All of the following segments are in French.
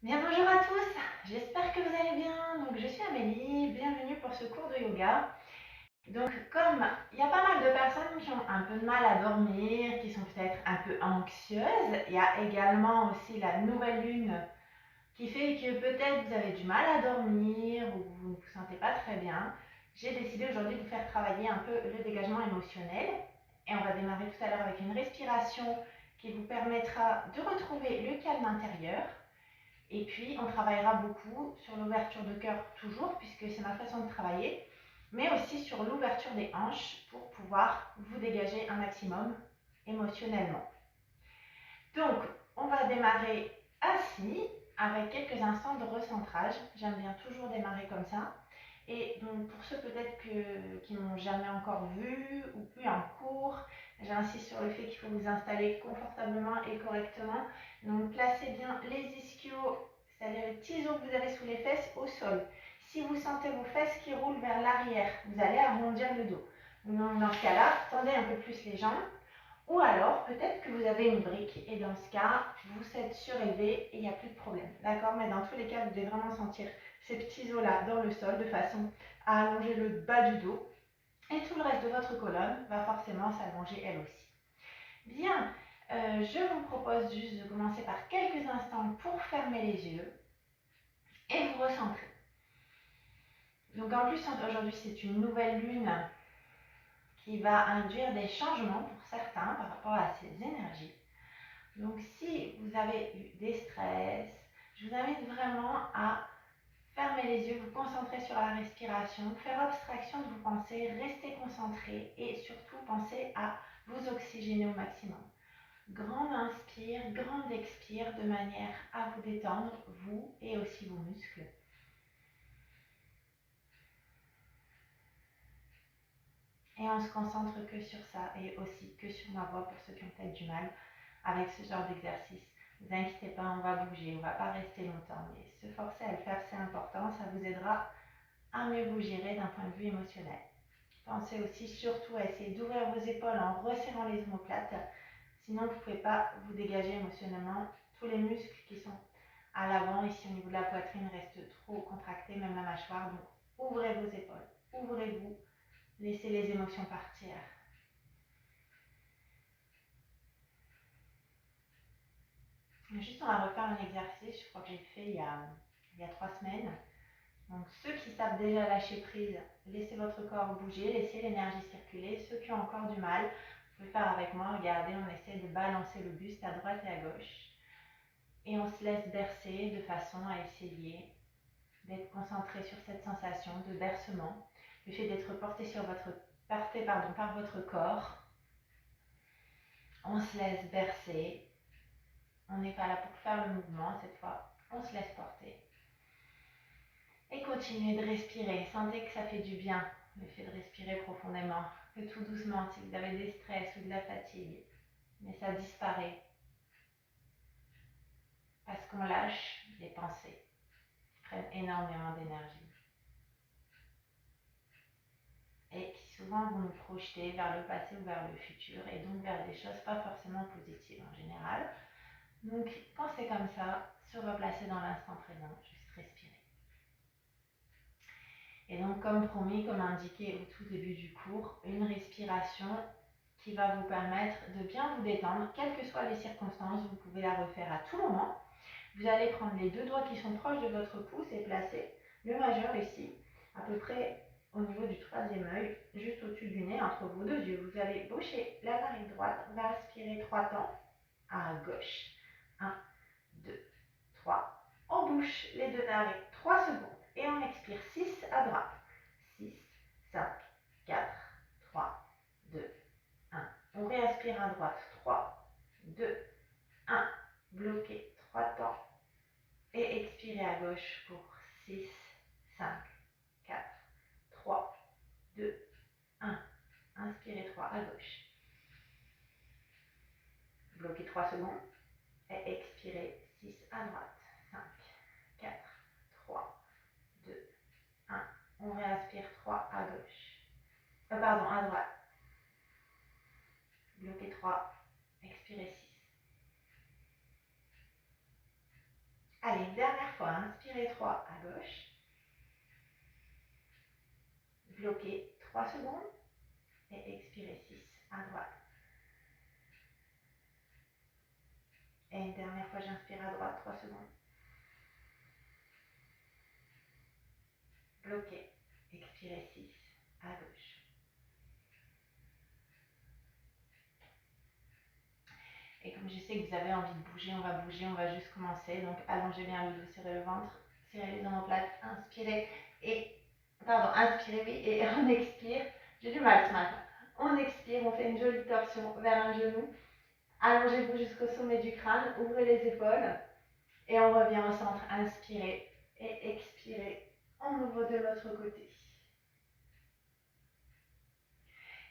Bien, bonjour à tous, j'espère que vous allez bien. Donc, je suis Amélie, bienvenue pour ce cours de yoga. Donc, comme il y a pas mal de personnes qui ont un peu de mal à dormir, qui sont peut-être un peu anxieuses, il y a également aussi la nouvelle lune qui fait que peut-être vous avez du mal à dormir ou vous ne vous sentez pas très bien. J'ai décidé aujourd'hui de vous faire travailler un peu le dégagement émotionnel et on va démarrer tout à l'heure avec une respiration qui vous permettra de retrouver le calme intérieur. Et puis, on travaillera beaucoup sur l'ouverture de cœur toujours, puisque c'est ma façon de travailler, mais aussi sur l'ouverture des hanches pour pouvoir vous dégager un maximum émotionnellement. Donc, on va démarrer assis avec quelques instants de recentrage. J'aime bien toujours démarrer comme ça. Et donc, pour ceux peut-être qui n'ont jamais encore vu ou vu un cours, j'insiste sur le fait qu'il faut vous installer confortablement et correctement. Donc, placez bien les ischios, c'est-à-dire les petits os que vous avez sous les fesses, au sol. Si vous sentez vos fesses qui roulent vers l'arrière, vous allez arrondir le dos. Donc, dans ce cas-là, tendez un peu plus les jambes. Ou alors, peut-être que vous avez une brique et dans ce cas, vous êtes surélevé et il n'y a plus de problème. D'accord? Mais dans tous les cas, vous devez vraiment sentir ces petits os-là dans le sol de façon à allonger le bas du dos. Et tout le reste de votre colonne va forcément s'allonger elle aussi. Bien, je vous propose juste de commencer par quelques instants pour fermer les yeux et vous recentrer. Donc en plus, aujourd'hui, c'est une nouvelle lune qui va induire des changements pour certains par rapport à ces énergies. Donc si vous avez eu des stress, je vous invite vraiment à fermer les yeux, vous concentrer sur la respiration, faire abstraction de vos pensées, rester concentré et surtout pensez à vous oxygéner au maximum. Grande inspire, grande expire de manière à vous détendre, vous et aussi vos muscles. Et on se concentre que sur ça et aussi que sur ma voix pour ceux qui ont peut-être du mal avec ce genre d'exercice. Ne vous inquiétez pas, on va bouger, on ne va pas rester longtemps, mais se forcer à le faire, c'est important, ça vous aidera à mieux vous gérer d'un point de vue émotionnel. Pensez aussi surtout à essayer d'ouvrir vos épaules en resserrant les omoplates, sinon vous ne pouvez pas vous dégager émotionnellement. Tous les muscles qui sont à l'avant, ici au niveau de la poitrine, restent trop contractés, même la mâchoire, donc ouvrez vos épaules, ouvrez-vous, laissez les émotions partir. Juste, on va refaire un exercice, je crois que j'ai fait il y a 3 semaines. Donc, ceux qui savent déjà lâcher prise, laissez votre corps bouger, laissez l'énergie circuler. Ceux qui ont encore du mal, vous pouvez faire avec moi. Regardez, on essaie de balancer le buste à droite et à gauche. Et on se laisse bercer de façon à essayer d'être concentré sur cette sensation de bercement. Le fait d'être porté par votre corps. On se laisse bercer. On n'est pas là pour faire le mouvement cette fois. On se laisse porter. Et continuez de respirer. Sentez que ça fait du bien, le fait de respirer profondément. Que tout doucement, si vous avez des stress ou de la fatigue, mais ça disparaît. Parce qu'on lâche les pensées qui prennent énormément d'énergie. Et qui souvent vont nous projeter vers le passé ou vers le futur, et donc vers des choses pas forcément positives en général. Donc, quand c'est comme ça, se replacer dans l'instant présent, juste respirer. Et donc, comme promis, comme indiqué au tout début du cours, une respiration qui va vous permettre de bien vous détendre, quelles que soient les circonstances. Vous pouvez la refaire à tout moment. Vous allez prendre les deux doigts qui sont proches de votre pouce et placer le majeur ici, à peu près au niveau du troisième œil, juste au-dessus du nez, entre vos deux yeux. Vous allez boucher la narine droite, on va respirer 3 temps à gauche. 1, 2, 3. On bouche les deux narines 3 secondes et on expire 6 à droite. 6, 5, 4, 3, 2, 1. On réinspire à droite. 3, 2, 1. Bloquez 3 temps. Et expirez à gauche pour 6, 5, 4, 3, 2, 1. Inspirez 3 à gauche. Bloquez 3 secondes. Et expirez 6 à droite. 5, 4, 3, 2, 1. On réinspire 3 à gauche. À droite. Bloquez 3. Expirez 6. Allez, dernière fois, inspirez 3 à gauche. Bloquez 3 secondes. Et expirez 6 à droite. Et une dernière fois, j'inspire à droite 3 secondes. Bloquez. Expirez 6 à gauche. Et comme je sais que vous avez envie de bouger, on va juste commencer. Donc allongez bien le dos, serrez le ventre, serrez les omoplates, inspirez inspirez oui, et on expire. J'ai du mal ce matin. On expire, on fait une jolie torsion vers un genou. Allongez-vous jusqu'au sommet du crâne, ouvrez les épaules et on revient au centre. Inspirez et expirez. On ouvre de l'autre côté.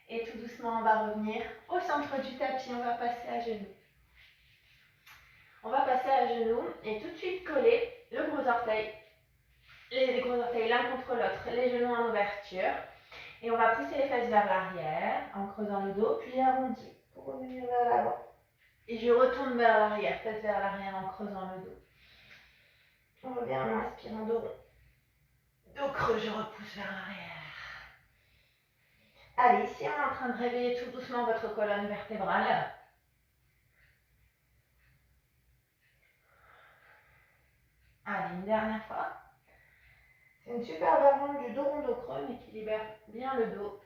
Et tout doucement, on va revenir au centre du tapis. On va passer à genoux. On va passer à genoux et tout de suite coller le gros orteil, les gros orteils l'un contre l'autre, les genoux en ouverture. Et on va pousser les fesses vers l'arrière en creusant le dos, puis arrondi pour revenir vers l'avant. Et je retourne vers l'arrière, fesses vers l'arrière en creusant le dos. On revient en inspirant dos rond. Dos creux, je repousse vers l'arrière. Allez, ici on est en train de réveiller tout doucement votre colonne vertébrale. Allez, une dernière fois. C'est une super variante du dos rond, dos creux, mais qui libère bien le dos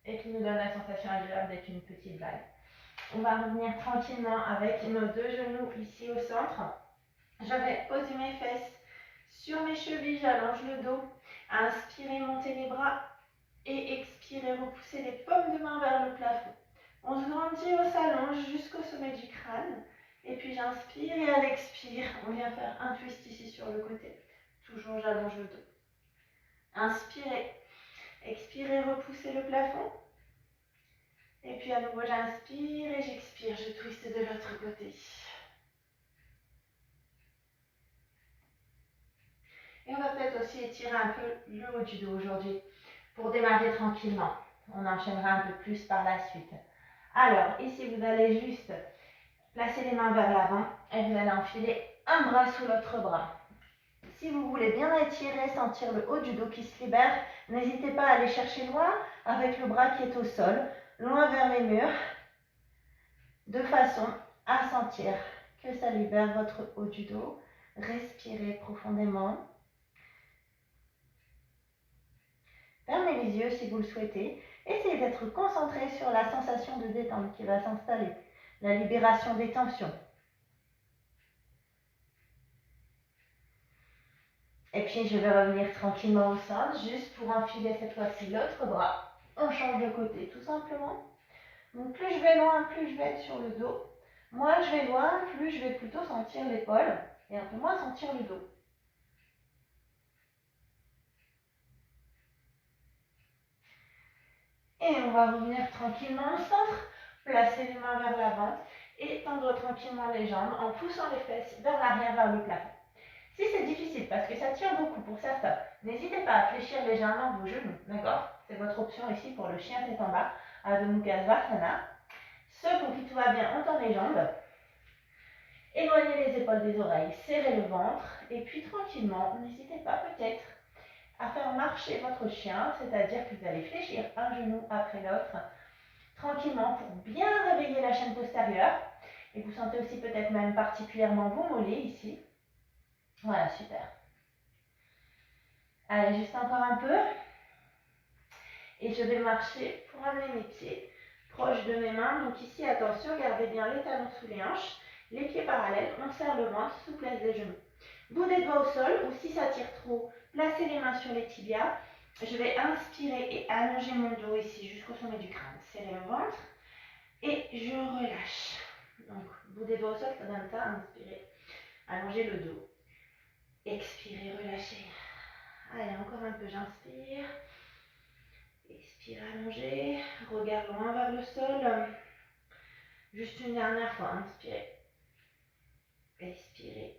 et qui nous donne la sensation agréable d'être une petite blague. On va revenir tranquillement avec nos deux genoux ici au centre. Je vais poser mes fesses sur mes chevilles, j'allonge le dos. Inspirez, montez les bras et expirez, repoussez les paumes de main vers le plafond. On se grandit, on s'allonge jusqu'au sommet du crâne. Et puis j'inspire et à l'expire, on vient faire un twist ici sur le côté. Toujours j'allonge le dos. Inspirez, expirez, repoussez le plafond. Et puis à nouveau j'inspire et j'expire, je twiste de l'autre côté. Et on va peut-être aussi étirer un peu le haut du dos aujourd'hui pour démarrer tranquillement. On enchaînera un peu plus par la suite. Alors ici vous allez juste placer les mains vers l'avant et vous allez enfiler un bras sous l'autre bras. Si vous voulez bien étirer, sentir le haut du dos qui se libère, n'hésitez pas à aller chercher loin avec le bras qui est au sol, loin vers les murs, de façon à sentir que ça libère votre haut du dos. Respirez profondément. Fermez les yeux si vous le souhaitez. Essayez d'être concentré sur la sensation de détente qui va s'installer, la libération des tensions. Et puis je vais revenir tranquillement au centre, juste pour enfiler cette fois-ci l'autre bras. On change de côté tout simplement. Donc plus je vais loin, plus je vais être sur le dos. Moins je vais loin, plus je vais plutôt sentir l'épaule et un peu moins sentir le dos. Et on va revenir tranquillement au centre, placer les mains vers l'avant et tendre tranquillement les jambes en poussant les fesses vers l'arrière, vers le plafond. Si c'est difficile, parce que ça tire beaucoup pour certains, n'hésitez pas à fléchir légèrement vos genoux, d'accord? C'est votre option ici pour le chien tête en bas, Adho Mukha Svanasana. Ceux pour qui tout va bien, on tend les jambes. Éloignez les épaules des oreilles, serrez le ventre, et puis tranquillement, n'hésitez pas peut-être à faire marcher votre chien, c'est-à-dire que vous allez fléchir un genou après l'autre, tranquillement pour bien réveiller la chaîne postérieure. Et vous sentez aussi peut-être même particulièrement vos mollets ici. Voilà, super. Allez, juste encore un peu. Et je vais marcher pour amener mes pieds proches de mes mains. Donc ici, attention, gardez bien les talons sous les hanches, les pieds parallèles, on serre le ventre, souplesse des genoux. Bout des doigts au sol, ou si ça tire trop, placez les mains sur les tibias. Je vais inspirer et allonger mon dos ici jusqu'au sommet du crâne. Serrez le ventre et je relâche. Donc, bout des doigts au sol, Tadanta, inspirez. Allongez le dos. Expirez, relâchez. Allez, encore un peu, j'inspire. Expire, allongez. Regard loin vers le sol. Juste une dernière fois, inspirez. Expirez.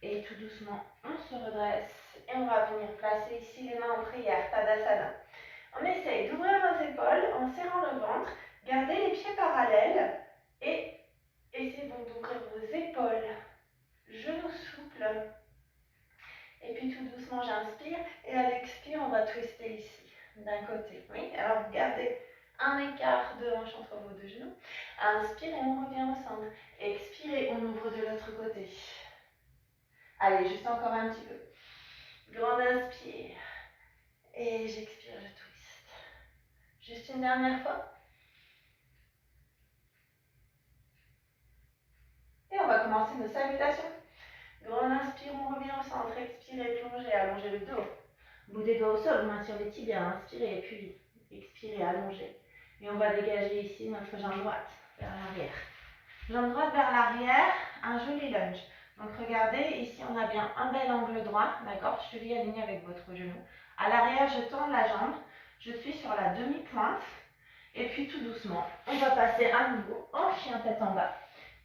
Et tout doucement, on se redresse et on va venir placer ici les mains en prière, Tadasana. On essaye d'ouvrir vos épaules en serrant le ventre. Gardez les pieds parallèles et essayez donc d'ouvrir vos épaules. Genoux souples. souple. Et puis tout doucement, j'inspire. Et à l'expire, on va twister ici, d'un côté. Oui, alors vous gardez un écart de hanche entre vos deux genoux. Inspirez, on revient au centre. Expirez, on ouvre de l'autre côté. Allez, juste encore un petit peu. Grande inspire. Et j'expire, je twist. Juste une dernière fois. Et on va commencer nos salutations. Grande inspire, on revient au centre. Expirez, plongez, allongez le dos. Bout des doigts au sol, main sur les tibias. Inspirez, puis expirez, allongez. Et on va dégager ici notre jambe droite vers l'arrière. Jambe droite vers l'arrière, un joli lunge. Donc regardez, ici on a bien un bel angle droit, d'accord? Cheville alignée avec votre genou. À l'arrière, je tends la jambe, je suis sur la demi-pointe. Et puis tout doucement, on va passer à nouveau en chien tête en bas.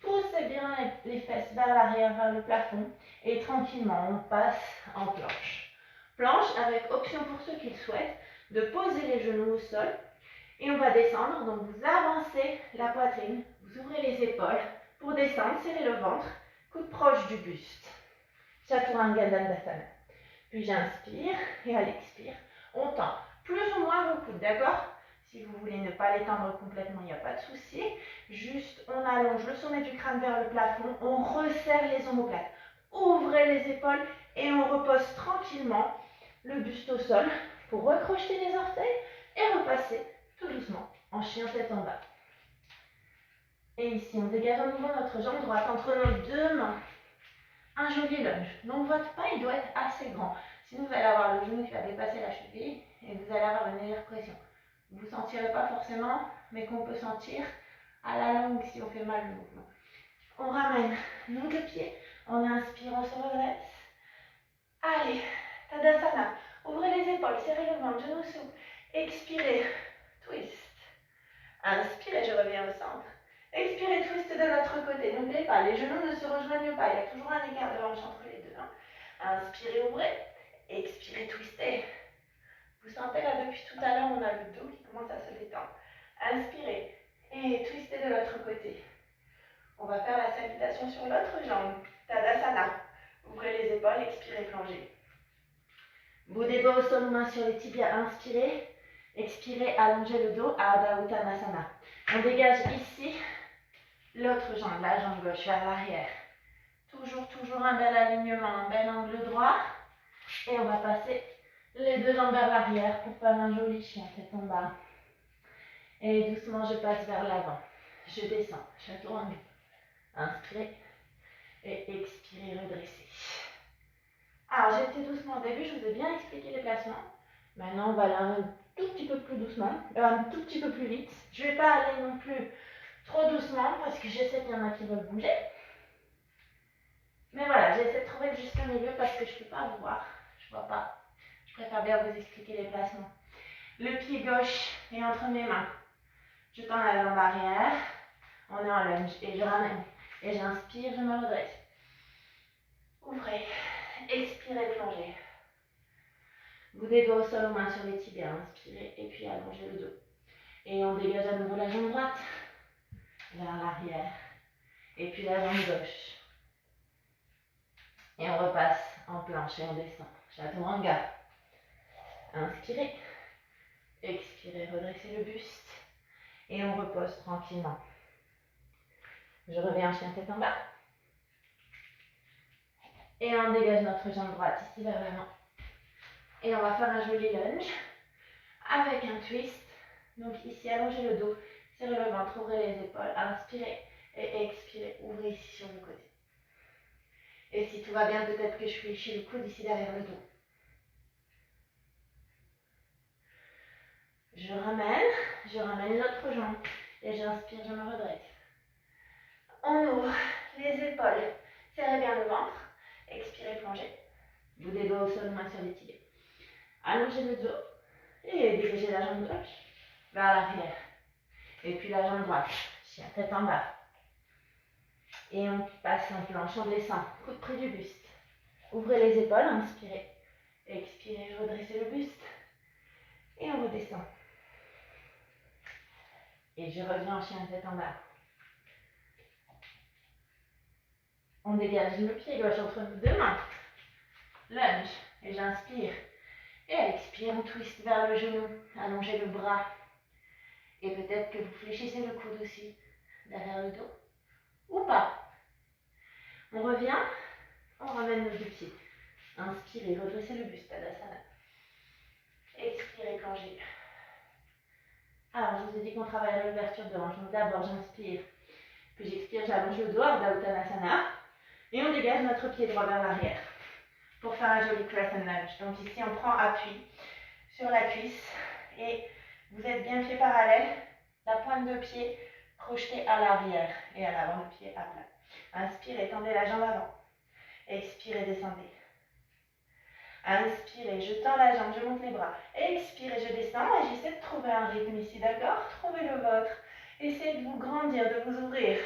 Poussez bien les fesses vers l'arrière, vers le plafond. Et tranquillement, on passe en planche. Planche avec option pour ceux qui le souhaitent de poser les genoux au sol. Et on va descendre, donc vous avancez la poitrine, vous ouvrez les épaules pour descendre, serrez le ventre, coude proche du buste. Chaturanga Dandasana. Puis j'inspire et à l'expire, on tend plus ou moins vos coudes, d'accord? Si vous voulez ne pas les tendre complètement, il n'y a pas de souci. Juste, on allonge le sommet du crâne vers le plafond, on resserre les omoplates. Ouvrez les épaules et on repose tranquillement le buste au sol pour recrocheter les orteils et repasser tout doucement, en chien tête en bas. Et ici, on dégage à nouveau notre jambe droite entre nos deux mains. Un joli lunge. Donc votre pas, il doit être assez grand. Sinon, vous allez avoir le genou qui va dépasser la cheville et vous allez avoir une légère pression. Vous ne sentirez pas forcément, mais qu'on peut sentir à la longue si on fait mal le mouvement. On ramène nos deux pieds. On inspire, on se redresse. Allez, Tadasana. Ouvrez les épaules, serrez le ventre, genoux souples. Expirez, twist. Inspirez, je reviens au centre. Expirez, twist de l'autre côté. N'oubliez pas, les genoux ne se rejoignent pas. Il y a toujours un écart de hanche entre les deux. Inspirez, ouvrez. Expirez, twistez. Vous sentez là, depuis tout à l'heure, on a le dos qui commence à se détendre. Inspirez et twistez de l'autre côté. On va faire la salutation sur l'autre jambe. Tadasana. Ouvrez les épaules, expirez, plongez. Bout des doigts au sol, main sur les tibias. Inspirez. Expirez, allongez le dos, Ardha Uttanasana. On dégage ici l'autre jambe, la jambe gauche vers l'arrière. Toujours un bel alignement, un bel angle droit. Et on va passer les deux jambes vers l'arrière pour faire un joli chien tête en bas. Et doucement, je passe vers l'avant. Je descends, chaturanga. Inspirez et expirez, redressez. Alors, j'ai été doucement au début, je vous ai bien expliqué les placements. Maintenant, on va aller un tout petit peu plus doucement, un tout petit peu plus vite. Je ne vais pas aller non plus trop doucement parce que je sais qu'il y en a qui veulent bouger. Mais voilà, j'essaie de trouver le juste milieu parce que je ne peux pas vous voir. Je ne vois pas. Je préfère bien vous expliquer les placements. Le pied gauche est entre mes mains. Je tends la jambe arrière. On est en lunge et je ramène. Et j'inspire, je me redresse. Ouvrez. Expirez, plongez. Bout des doigts au sol, aux mains sur les tibias. Inspirez et puis allongez le dos. Et on dégage à nouveau la jambe droite vers l'arrière. Et puis la jambe gauche. Et on repasse en planche et on descend. Chaturanga. Inspirez. Expirez, redressez le buste. Et on repose tranquillement. Je reviens en chien tête en bas. Et on dégage notre jambe droite ici vers l'avant. Et on va faire un joli lunge avec un twist. Donc ici, allongez le dos, serrez le ventre, ouvrez les épaules, inspirez et expirez, ouvrez ici sur le côté. Et si tout va bien, peut-être que je fléchis le coude ici derrière le dos. Je ramène l'autre jambe et j'inspire, je me redresse. On ouvre les épaules, serrez bien le ventre, expirez, plongez. Bout des doigts au sol, main sur les tibias. Allongez le dos et dégagez la jambe gauche vers l'arrière. Et puis la jambe droite, chien tête en bas. Et on passe en planche, on descend, coude près du buste. Ouvrez les épaules, inspirez. Expirez, redressez le buste. Et on redescend. Et je reviens en chien tête en bas. On On dégage le pied gauche entre nos deux mains. Lunge. Et j'inspire. Et à l'expire, on twist vers le genou. Allongez le bras. Et peut-être que vous fléchissez le coude aussi. Derrière le dos. Ou pas. On revient. On ramène nos deux pieds. Inspirez, redressez le buste. Tadasana. Expirez, plongez. Alors, je vous ai dit qu'on travaillerait l'ouverture de hanche. Donc d'abord, j'inspire. Puis j'expire, j'allonge le dos, Ardha Uttanasana. Et on dégage notre pied droit vers l'arrière. Pour faire un joli crescent lunge. Donc ici, on prend appui sur la cuisse. Et vous êtes bien pied parallèle. La pointe de pied projetée à l'arrière. Et à l'avant, le pied à plat. Inspirez, tendez la jambe avant. Expirez, descendez. Inspirez, je tends la jambe, je monte les bras. Expirez, je descends et j'essaie de trouver un rythme ici, d'accord? Trouvez le vôtre. Essayez de vous grandir, de vous ouvrir.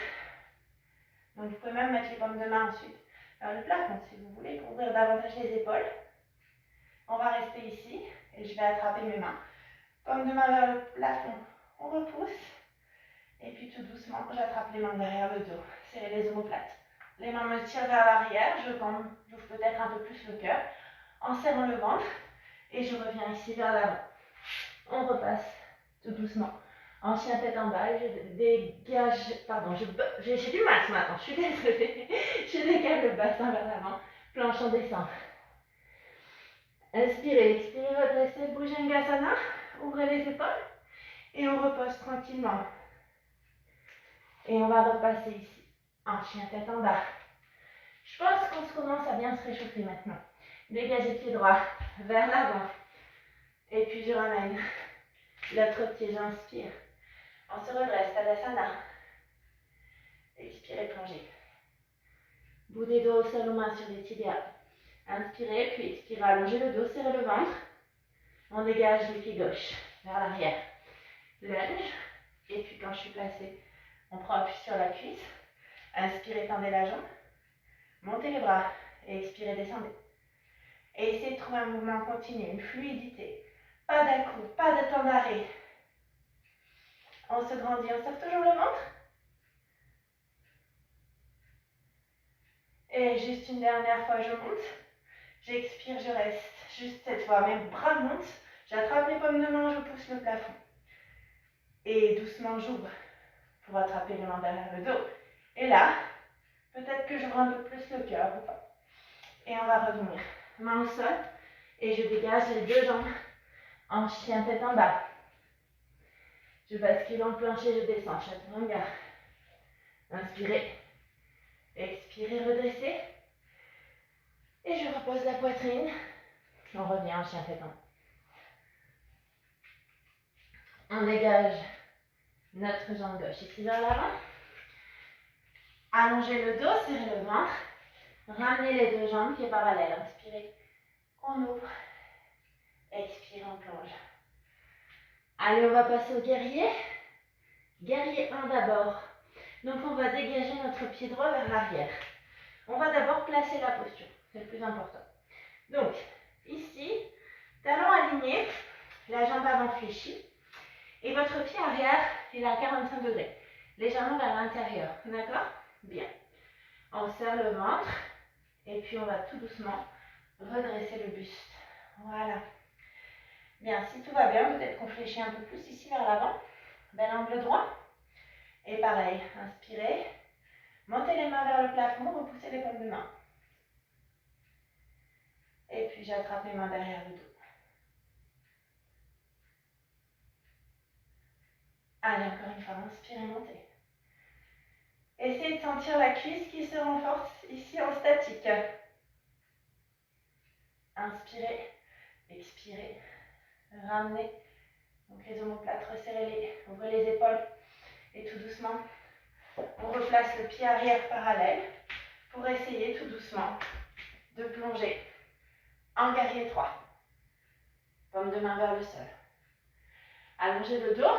Donc vous pouvez même mettre les paumes de main ensuite vers le plafond si vous voulez pour ouvrir davantage les épaules. On va rester ici et je vais attraper mes mains. Paumes de main vers le plafond, on repousse. Et puis tout doucement, j'attrape les mains derrière le dos. Serrez les omoplates. Les mains me tirent vers l'arrière, j'ouvre peut-être un peu plus le cœur. En serrant le ventre et je reviens ici vers l'avant. On repasse tout doucement en chien tête en bas et je dégage, pardon, j'ai du mal ce matin, je suis désolée. Je dégage le bassin vers l'avant, planche en descente. Inspirez, expirez, redressez, Bhujangasana, ouvrez les épaules et on repose tranquillement. Et on va repasser ici en chien tête en bas. Je pense qu'on commence à bien se réchauffer maintenant. Dégagez le pied droit vers l'avant. Et puis je ramène l'autre pied, j'inspire. On se redresse, Tadasana. Expirez, plongez. Bout des dos au sol, aux mains sur les tibias. Inspirez, puis expirez, allongez le dos, serrez le ventre. On dégage le pied gauche vers l'arrière. Lunge. Et puis quand je suis placée, on prend appui sur la cuisse. Inspirez, tendez la jambe. Montez les bras. Et expirez, descendez. Et essayez de trouver un mouvement continu, une fluidité. Pas d'à-coup, pas de temps d'arrêt. On se grandit, on serre toujours le ventre. Et juste une dernière fois, je monte. J'expire, je reste. Juste cette fois, mes bras montent. J'attrape les paumes de main, je pousse le plafond. Et doucement, j'ouvre pour attraper les mains derrière le dos. Et là, peut-être que j'ouvre un peu plus le cœur ou pas. Et on va revenir. Main au sol. Et je dégage les deux jambes en chien tête en bas. Je bascule en plancher, je descends. Chaturanga. Inspirez. Expirez, redressez. Et je repose la poitrine. On revient en chien tête en bas. On dégage notre jambe gauche ici vers l'avant. Allongez le dos, serrez le ventre. Ramenez les deux jambes, pieds parallèles. Inspirez. On ouvre. Expirez, on plonge. Allez, on va passer au guerrier. Guerrier 1 d'abord. Donc, on va dégager notre pied droit vers l'arrière. On va d'abord placer la posture. C'est le plus important. Donc, ici, talon aligné, la jambe avant fléchie. Et votre pied arrière, il est à 45 degrés. Légèrement vers l'intérieur. D'accord? Bien. On serre le ventre. Et puis, on va tout doucement redresser le buste. Voilà. Bien, si tout va bien, peut-être qu'on fléchit un peu plus ici vers l'avant. Bel angle droit. Et pareil, inspirez. Montez les mains vers le plafond, repoussez les paumes de main. Et puis j'attrape les mains derrière le dos. Allez, encore une fois, inspirez, montez. Essayez de sentir la cuisse qui se renforce ici en statique. Inspirez, expirez, ramenez. Donc les omoplates, resserrez-les, ouvrez les épaules. Et tout doucement, on replace le pied arrière parallèle pour essayer tout doucement de plonger en guerrier 3. Paume de main vers le sol. Allongez le dos,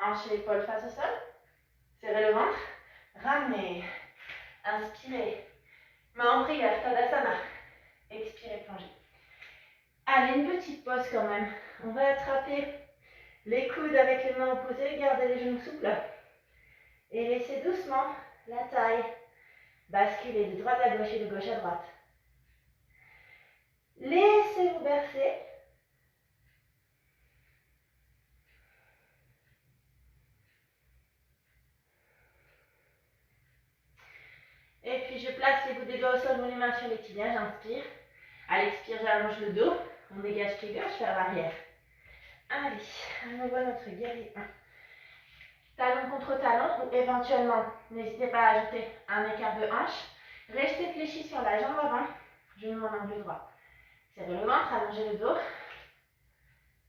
hanchez l'épaule face au sol. Serrez le ventre. Ramenez. Inspirez. Main en prière, Tadasana. Expirez, plongez. Allez, une petite pause quand même. On va attraper les coudes avec les mains opposées. Gardez les genoux souples. Et laissez doucement la taille Basculez de droite à gauche et de gauche à droite. Laissez-vous bercer. Et puis je place les bouts des doigts au sol, les mains sur les tibias, j'inspire. À l'expire, j'allonge le dos. On dégage pied gauche vers l'arrière. Allez, à nouveau notre guerrier 1. Talon contre talon ou éventuellement, n'hésitez pas à ajouter un écart de hanche. Restez fléchi sur la jambe avant, genou en angle droit. Serrez le ventre, allongez le dos.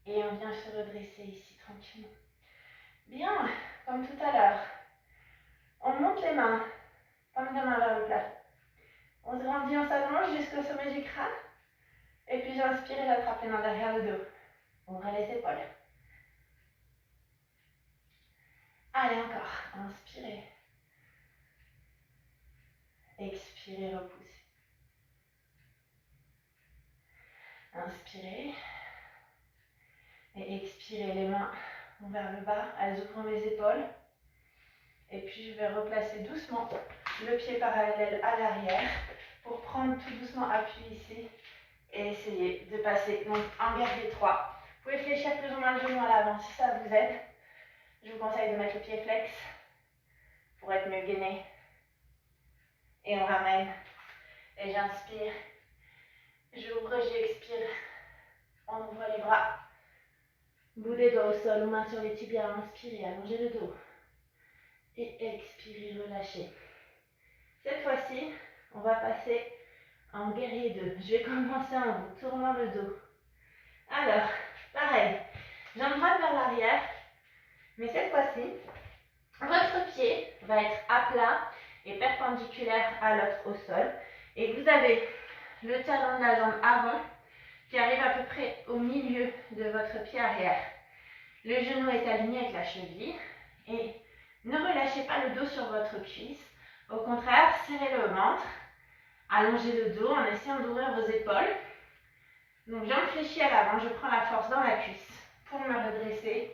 Et on vient se redresser ici tranquillement. Bien, comme tout à l'heure. On monte les mains, paume de main vers le plafond. On se grandit, on s'allonge jusqu'au sommet du crâne. Et puis j'inspire et j'attrape les mains derrière le dos. Ouvrez les épaules. Allez, encore. Inspirez. Expirez, repoussez. Inspirez. Et expirez, les mains vont vers le bas. Elles ouvrent mes épaules. Et puis je vais replacer doucement le pied parallèle à l'arrière pour prendre tout doucement appui ici. Et essayer de passer donc en guerrier 3. Vous pouvez fléchir plus ou moins le genou à l'avant si ça vous aide. Je vous conseille de mettre le pied flex pour être mieux gainé. Et on ramène. Et j'inspire. J'ouvre, j'expire. On ouvre les bras. Bout des doigts au sol ou main sur les tibias. Inspirez, allongez le dos. Et expirez, relâchez. Cette fois-ci, on va passer en guerrier 2. Je vais commencer en vous tournant le dos. Alors, pareil. Jambe droite vers l'arrière. Mais cette fois-ci, votre pied va être à plat et perpendiculaire à l'autre au sol. Et vous avez le talon de la jambe avant qui arrive à peu près au milieu de votre pied arrière. Le genou est aligné avec la cheville et ne relâchez pas le dos sur votre cuisse. Au contraire, serrez le ventre, allongez le dos en essayant d'ouvrir vos épaules. Donc jambes fléchies à l'avant, je prends la force dans la cuisse pour me redresser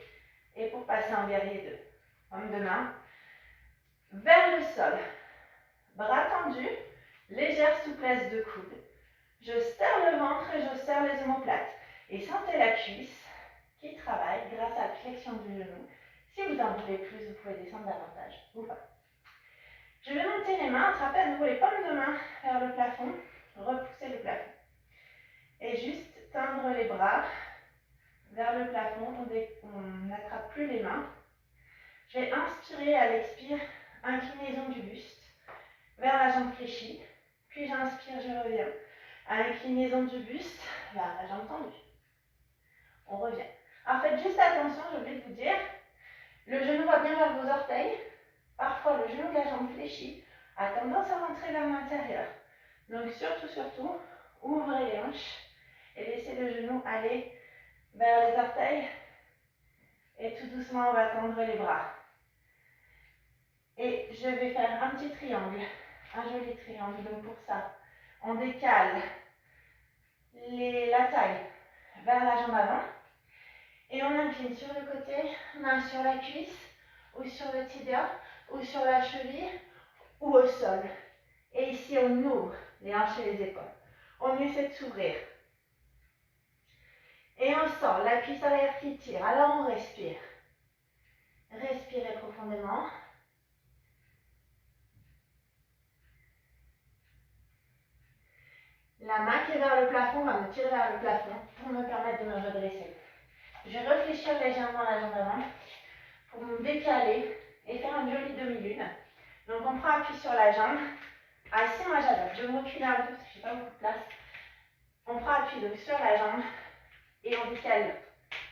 et pour passer en guerrier 2. Paume de main vers le sol. Bras tendus, légère souplesse de coude. Je serre le ventre et je serre les omoplates. Et sentez la cuisse qui travaille grâce à la flexion du genou. Si vous en voulez plus, vous pouvez descendre davantage ou pas. Je vais monter les mains, attraper à nouveau les paumes de main vers le plafond, repousser le plafond. Et juste tendre les bras vers le plafond, on n'attrape plus les mains. Je vais inspirer à l'expire, inclinaison du buste vers la jambe fléchie. Puis j'inspire, je reviens. Inclinaison du buste vers la jambe tendue. On revient. Alors faites juste attention, j'ai oublié de vous dire, le genou va bien vers vos orteils. Parfois, le genou de la jambe fléchie a tendance à rentrer vers l'intérieur. Donc surtout, ouvrez les hanches et laissez le genou aller vers les orteils. Et tout doucement, on va tendre les bras. Et je vais faire un petit triangle, un joli triangle. Donc pour ça, on décale la taille vers la jambe avant. Et on incline sur le côté, main sur la cuisse, ou sur le tibia, ou sur la cheville, ou au sol. Et ici, on ouvre les hanches et les épaules. On essaie de s'ouvrir. Et on sent la cuisse arrière qui tire. Alors on respire. Respirez profondément. La main qui est vers le plafond va me tirer vers le plafond pour me permettre de me redresser. Je vais réfléchir légèrement la jambe avant pour me décaler et faire une jolie demi-lune. Donc on prend appui sur la jambe. Ah ici moi j'adapte, je vais me reculer un peu parce que je n'ai pas beaucoup de place. On prend appui donc sur la jambe et on décale.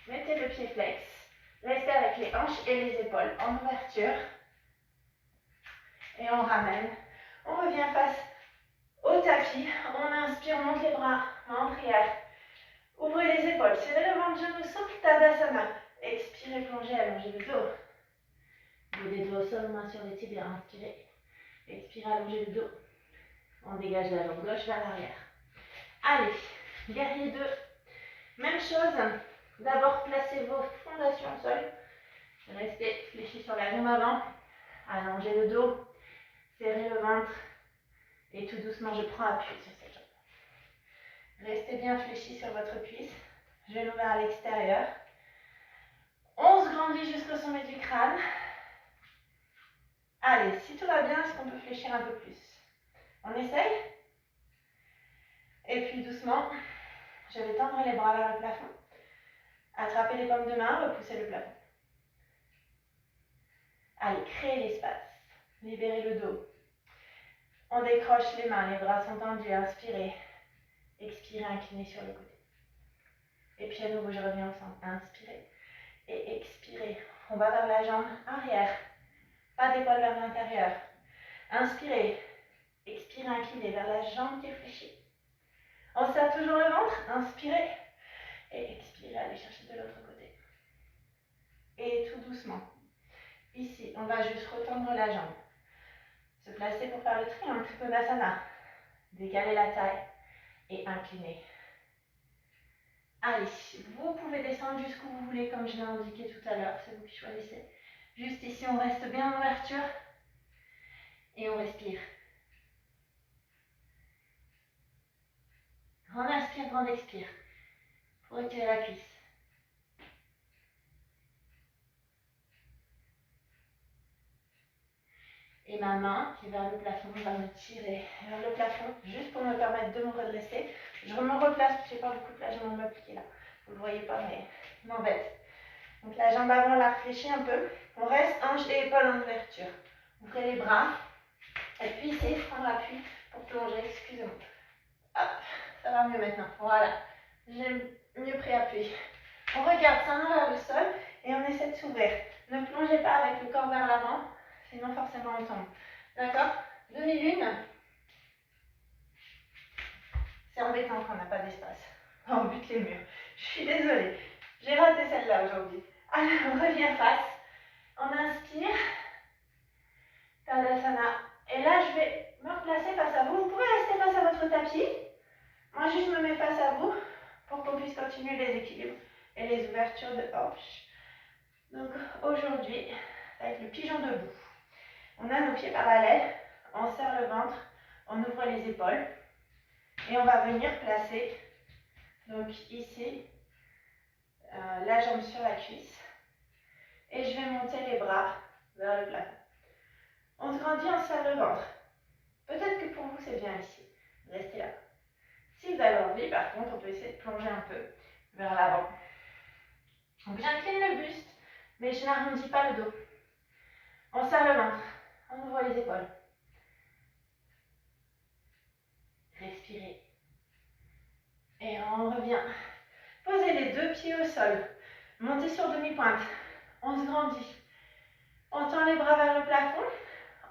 Mettez le pied flex. Restez avec les hanches et les épaules en ouverture. Et on ramène. On revient face au tapis. On inspire, on monte les bras en prière. Ouvrez les épaules, serrez le ventre, genou souple, Tadasana. Expirez, plongez, allongez le dos. Bout des doigts au sol, main sur les tibias, inspirez. Expirez, allongez le dos. On dégage la jambe gauche vers l'arrière. Allez, guerrier 2. Même chose, d'abord placez vos fondations au sol. Restez fléchis sur la jambe avant. Allongez le dos, serrez le ventre. Et tout doucement, je prends appui sur cette jambe. Restez bien fléchis sur votre cuisse. Genou vers l'extérieur. On se grandit jusqu'au sommet du crâne. Allez, si tout va bien, est-ce qu'on peut fléchir un peu plus? On essaye? Et puis doucement, je vais tendre les bras vers le plafond. Attrapez les paumes de main, repoussez le plafond. Allez, créez l'espace. Libérez le dos. On décroche les mains, les bras sont tendus. Inspirez. Expirez, inclinez sur le côté. Et puis à nouveau, je reviens au centre. Inspirez et expirez. On va vers la jambe arrière. Pas d'épaule vers l'intérieur. Inspirez. Expirez, inclinez vers la jambe qui est fléchie. On serre toujours le ventre. Inspirez. Et expirez, allez chercher de l'autre côté. Et tout doucement. Ici, on va juste retendre la jambe. Se placer pour faire le triangle Trikonasana. Décaler la taille et incliner. Allez, vous pouvez descendre jusqu'où vous voulez, comme je l'ai indiqué tout à l'heure. C'est vous qui choisissez. Juste ici, on reste bien en ouverture. Et on respire. Grand inspire, grand expire. Pour retirer la cuisse. Et ma main qui est vers le plafond va me tirer vers le plafond, juste pour me permettre de me redresser. Je me replace, parce que je n'ai pas beaucoup de place, je vais m'appliquer là. Vous ne le voyez pas, mais il m'embête. Donc la jambe avant, la réfléchit un peu. On reste hanche et épaules en ouverture. Ouvrez les bras. Et puis essayez de prendre l'appui pour plonger. Excusez-moi. Hop, ça va mieux maintenant. Voilà. J'ai mieux pris appui. On regarde sa main vers le sol et on essaie de s'ouvrir. Ne plongez pas avec le corps vers l'avant. Sinon, forcément, on tombe. D'accord? Demi-lune. C'est embêtant qu'on n'a pas d'espace. On bute les murs. Je suis désolée. J'ai raté celle-là aujourd'hui. Alors, on revient face. On inspire. Tadasana. Et là, je vais me replacer face à vous. Vous pouvez rester face à votre tapis. Moi, juste me mets face à vous pour qu'on puisse continuer les équilibres et les ouvertures de hanches. Donc, aujourd'hui, avec le pigeon debout. On a nos pieds parallèles, on serre le ventre, on ouvre les épaules et on va venir placer, donc ici, la jambe sur la cuisse et je vais monter les bras vers le plafond. On se grandit, on serre le ventre. Peut-être que pour vous c'est bien ici, restez là. Si vous avez envie, par contre, on peut essayer de plonger un peu vers l'avant. Donc j'incline le buste, mais je n'arrondis pas le dos. On serre le ventre. On ouvre les épaules. Respirez. Et on revient. Posez les deux pieds au sol. Montez sur demi-pointe. On se grandit. On tend les bras vers le plafond.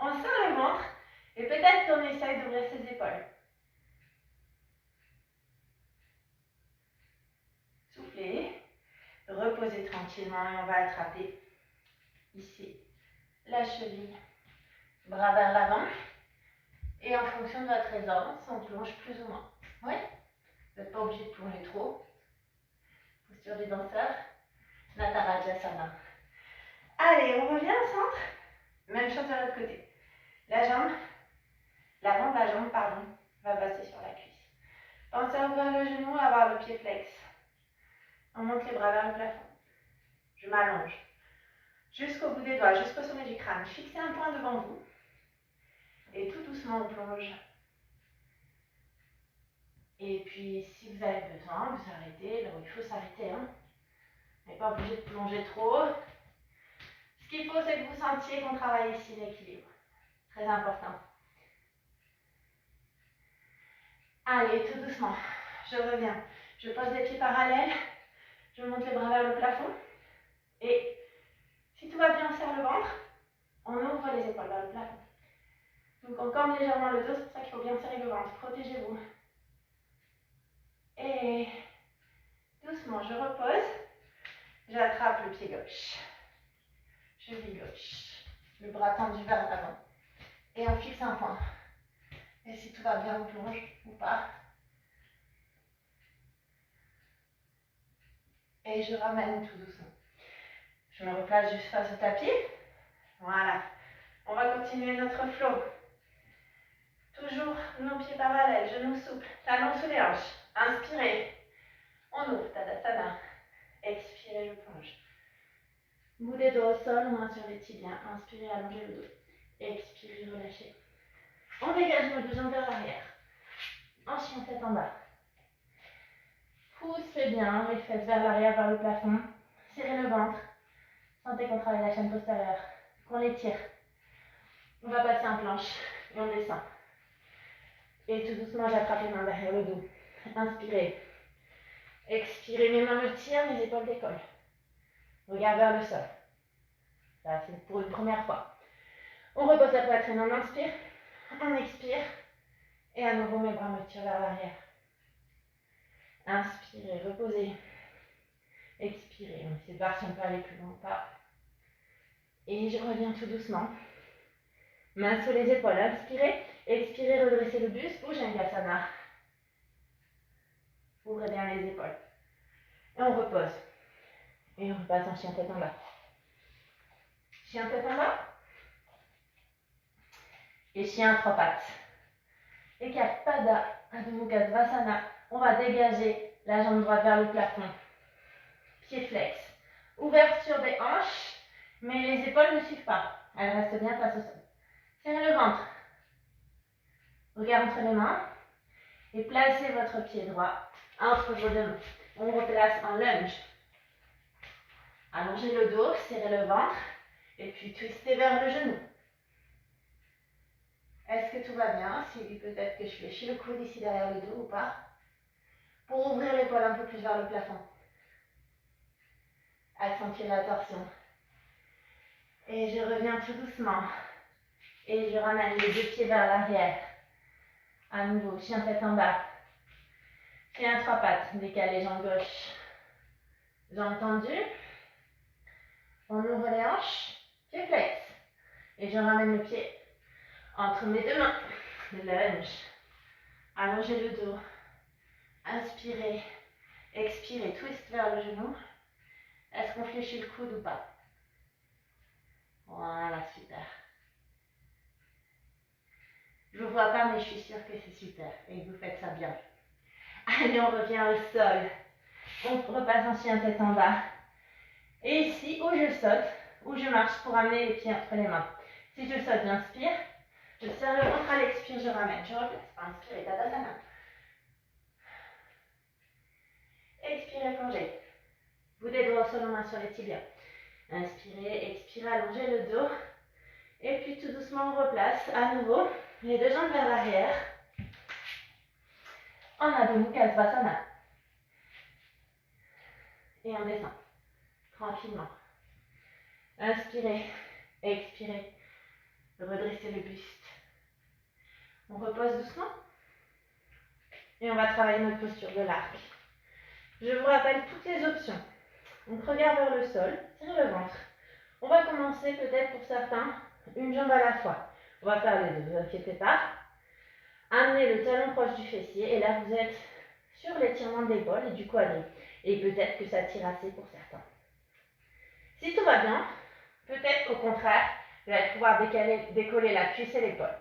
On serre le ventre. Et peut-être qu'on essaye d'ouvrir ses épaules. Soufflez. Reposez tranquillement et on va attraper ici la cheville. Bras vers l'avant. Et en fonction de votre aisance, on plonge plus ou moins. Oui? Vous n'êtes pas obligé de plonger trop. Posture du danseur. Natarajasana. Allez, on revient au centre. Même chose de l'autre côté. La jambe, l'avant de la jambe, pardon, va passer sur la cuisse. Pensez à ouvrir le genou, à avoir le pied flex. On monte les bras vers le plafond. Je m'allonge. Jusqu'au bout des doigts, jusqu'au sommet du crâne. Fixez un point devant vous. Et tout doucement, on plonge. Et puis, si vous avez besoin, vous arrêtez là où il faut s'arrêter. Hein. Vous n'êtes pas obligé de plonger trop. Ce qu'il faut, c'est que vous sentiez qu'on travaille ici l'équilibre. Très important. Allez, tout doucement. Je reviens. Je pose les pieds parallèles. Je monte les bras vers le plafond. Et si tout va bien, on serre le ventre. On ouvre les épaules vers le plafond. Donc on campe légèrement le dos, c'est pour ça qu'il faut bien serrer le ventre. Protégez-vous. Et doucement, je repose. J'attrape le pied gauche. Cheville gauche. Le bras tendu vers l'avant. Et on fixe un point. Et si tout va bien, on plonge ou pas. Et je ramène tout doucement. Je me replace juste face au tapis. Voilà. On va continuer notre flow. Toujours nos pieds parallèles, genoux souples, talons sous les hanches. Inspirez. On ouvre, Tadasana. Expirez, je plonge. Bout des doigts au sol, main sur les tibias. Inspirez, allongez le dos. Expirez, relâchez. On dégage nos deux jambes vers l'arrière. En chien tête en bas. Poussez bien les fesses vers l'arrière, vers le plafond. Serrez le ventre. Sentez qu'on travaille la chaîne postérieure. Qu'on l'étire. On va passer en planche et on descend. Et tout doucement, j'attrape les mains derrière le dos. Inspirez. Expirez, mes mains me tirent, mes épaules décollent. Regard vers le sol. Ça, c'est pour une première fois. On repose la poitrine, on inspire, on expire. Et à nouveau, mes bras me tirent vers l'arrière. Inspirez, reposez. Expirez, on essaie de voir si on peut aller plus loin ou pas. Et je reviens tout doucement. Mains sous les épaules, inspirez. Expirez, redressez le buste, Bhujangasana. Ouvrez bien les épaules. Et on repose. Et on repasse en chien tête en bas. Chien tête en bas. Et chien à trois pattes. Et Pada Adho Mukha Svanasana. On va dégager la jambe droite vers le plafond. Pied flex. Ouverture des hanches, mais les épaules ne suivent pas. Elles restent bien face au sol. Serrez le ventre. Regard entre les mains. Et placez votre pied droit entre vos deux mains. On replace en lunge. Allongez le dos, serrez le ventre. Et puis twistez vers le genou. Est-ce que tout va bien? Si oui, peut-être que je fléchis le coude ici derrière le dos ou pas. Pour ouvrir l'épaule un peu plus vers le plafond. Accentuez la torsion. Et je reviens tout doucement. Et je ramène les deux pieds vers l'arrière. À nouveau, chien tête en bas. Chien à trois pattes. Décalez jambe gauche. Jambe tendue. On ouvre les hanches. Pied flex. Et je ramène le pied entre mes deux mains. Lunge. Allongez le dos. Inspirez. Expirez. Twist vers le genou. Est-ce qu'on fléchit le coude ou pas? Voilà, super. Je ne vous vois pas, mais je suis sûre que c'est super et que vous faites ça bien. Allez, on revient au sol. On repasse en chien tête en bas. Et ici, où je saute, où je marche pour amener les pieds entre les mains. Si je saute, j'inspire. Je serre le ventre à l'expire, je ramène. Je replace. Inspirez, Tadasana. Expirez, plongez. Vous des doigts au sol, main sur les tibias. Inspirez, expirez, allongez le dos. Et puis tout doucement, on replace à nouveau les deux jambes vers l'arrière. En Adho Mukha Svanasana. Et on descend. Tranquillement. Inspirez, expirez. Redressez le buste. On repose doucement. Et on va travailler notre posture de l'arc. Je vous rappelle toutes les options. Donc regard vers le sol, tirez le ventre. On va commencer peut-être pour certains une jambe à la fois. On va faire les deux, ne vous inquiétez pas. Amenez le talon proche du fessier et là vous êtes sur l'étirement de l'épaule et du quadri. Et peut-être que ça tire assez pour certains. Si tout va bien, peut-être qu'au contraire, vous allez pouvoir décoller la cuisse et l'épaule.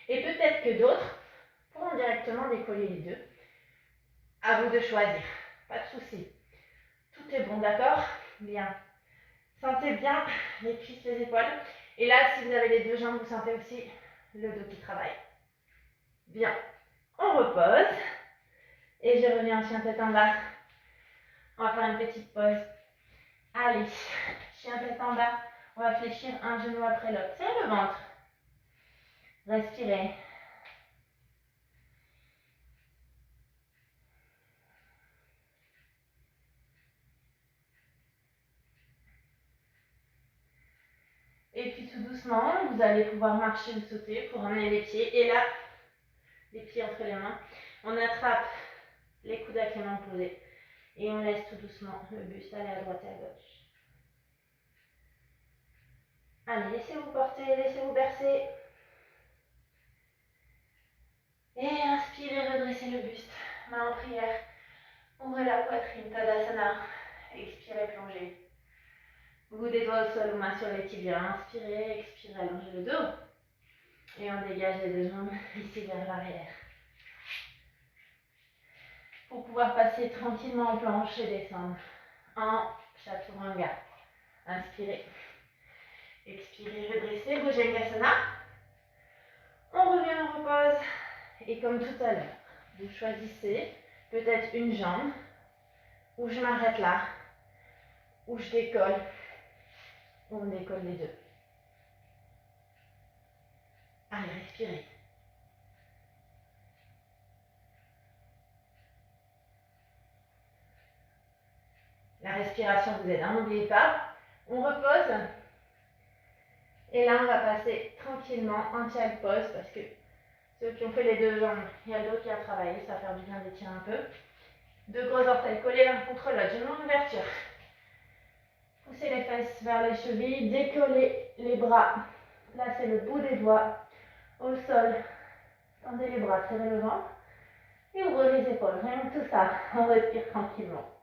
Et peut-être que d'autres pourront directement décoller les deux. À vous de choisir, pas de souci. Tout est bon, d'accord? Bien. Sentez bien les cuisses, les épaules. Et là, si vous avez les deux jambes, vous sentez aussi le dos qui travaille. Bien. On repose. Et je reviens en chien tête en bas. On va faire une petite pause. Allez, chien tête en bas. On va fléchir un genou après l'autre. Serrez le ventre. Respirez. Et puis tout doucement, vous allez pouvoir marcher ou sauter pour emmener les pieds. Et là, les pieds entre les mains. On attrape les coudes avec les mains posées. Et on laisse tout doucement le buste aller à droite et à gauche. Allez, laissez-vous porter, laissez-vous bercer. Et inspirez, redressez le buste. Main en prière. Ouvrez la poitrine, Tadasana. Expirez, plongez. Bout des doigts au sol ou main sur les tibias. Inspirez, expirez, allongez le dos. Et on dégage les deux jambes ici vers l'arrière. Pour pouvoir passer tranquillement en planche et descendre en chaturanga. Inspirez. Expirez, redressez, Bhujangasana. On revient, on repose. Et comme tout à l'heure, vous choisissez peut-être une jambe, où je m'arrête là, où je décolle, ou on décolle les deux. Allez, respirez. La respiration vous aide, n'oubliez pas. On repose. Et là, on va passer tranquillement en child pose parce que ceux qui ont fait les deux jambes, il y a d'autres qui a travaillé, ça va faire du bien d'étirer un peu. Deux gros orteils collés l'un contre l'autre, genou en ouverture. Poussez les fesses vers les chevilles, décollez les bras. Placez le bout des doigts au sol. Tendez les bras, serrez le ventre. Et ouvrez les épaules. Rien que tout ça, on respire tranquillement.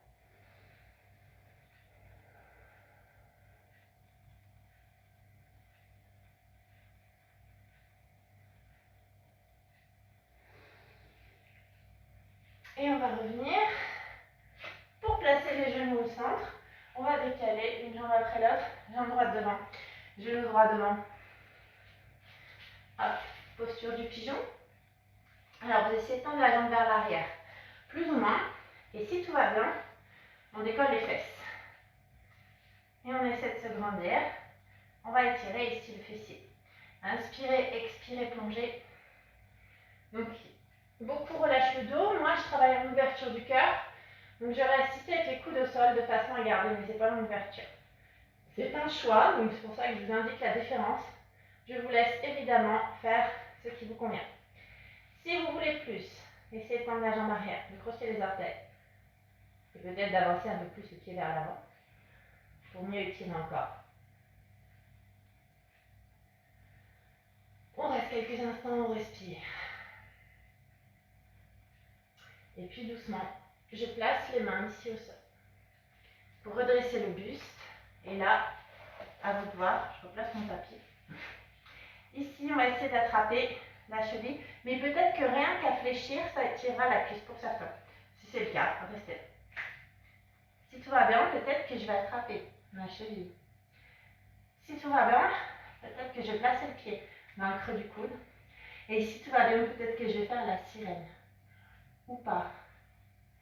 Et on va revenir. Pour placer les genoux au centre, on va décaler une jambe après l'autre, jambe droite devant, genou droit devant. Hop, posture du pigeon. Alors vous essayez de tendre la jambe vers l'arrière, plus ou moins. Et si tout va bien, on décolle les fesses. Et on essaie de se grandir. On va étirer ici le fessier. Inspirez, expirez, plongez. Donc, beaucoup relâchent le dos. Moi, je travaille en ouverture du cœur. Donc, je reste ici avec les coudes au sol de façon à garder mes épaules en ouverture. C'est un choix, donc c'est pour ça que je vous indique la différence. Je vous laisse évidemment faire ce qui vous convient. Si vous voulez plus, essayez de tendre la jambe arrière, de crochet les orteils. Et peut-être d'avancer un peu plus le pied vers l'avant pour mieux étirer encore. On reste quelques instants, on respire. Et puis doucement, je place les mains ici au sol. Pour redresser le buste, et là, à vous de voir, je replace mon tapis. Ici, on va essayer d'attraper la cheville, mais peut-être que rien qu'à fléchir, ça tirera la cuisse pour certains. Si c'est le cas, restez. Si tout va bien, peut-être que je vais attraper ma cheville. Si tout va bien, peut-être que je vais placer le pied dans le creux du coude. Et si tout va bien, peut-être que je vais faire la sirène. Ou pas.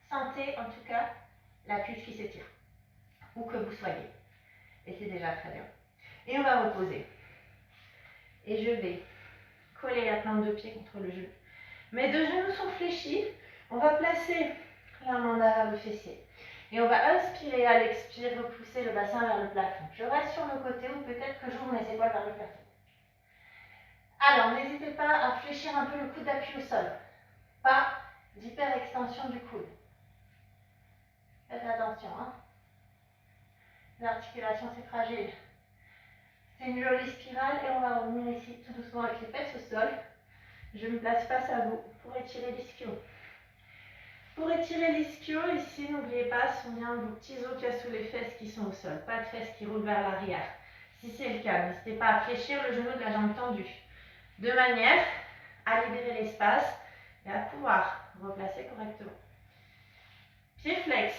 Sentez en tout cas la cuisse qui s'étire. Où que vous soyez. Et c'est déjà très bien. Et on va reposer. Et je vais coller la plante de pied contre le genou. Mes deux genoux sont fléchis. On va placer la main derrière le fessier. Et on va inspirer à l'expire, repousser le bassin vers le plafond. Je reste sur le côté ou peut-être que j'ouvre mes épaules vers le plafond. Alors, n'hésitez pas à fléchir un peu le coude d'appui au sol. Pas d'hyperextension du coude. Faites attention, hein. L'articulation, c'est fragile. C'est une jolie spirale et on va revenir ici tout doucement avec les fesses au sol. Je me place face à vous pour étirer l'ischio. Pour étirer l'ischio, ici, n'oubliez pas, ce sont bien vos petits os qu'il y a sous les fesses qui sont au sol. Pas de fesses qui roulent vers l'arrière. Si c'est le cas, n'hésitez pas à fléchir le genou de la jambe tendue. De manière à libérer l'espace et à pouvoir replacer correctement. Pied flex,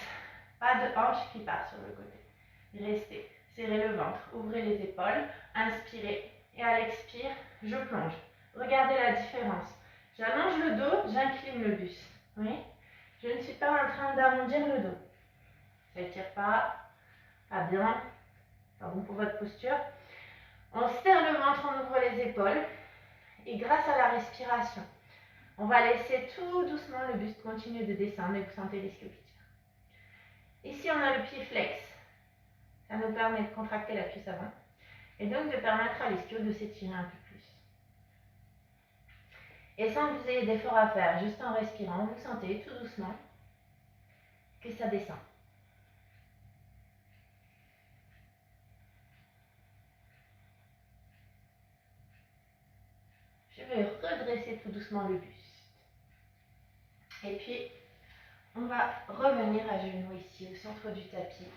pas de hanche qui part sur le côté. Restez, serrez le ventre, ouvrez les épaules, inspirez et à l'expire, je plonge. Regardez la différence. J'allonge le dos, j'incline le buste. Oui? Je ne suis pas en train d'arrondir le dos. Ça n'étire pas bien, pas bon pour votre posture. On serre le ventre, on ouvre les épaules. Et grâce à la respiration, on va laisser tout doucement le buste continuer de descendre et vous sentez l'ischio qui tire. Ici, on a le pied flex. Ça nous permet de contracter la cuisse avant et donc de permettre à l'ischio de s'étirer un peu plus. Et sans que vous ayez d'effort à faire, juste en respirant, vous sentez tout doucement que ça descend. Je vais redresser tout doucement le buste. Et puis, on va revenir à genoux ici, au centre du tapis.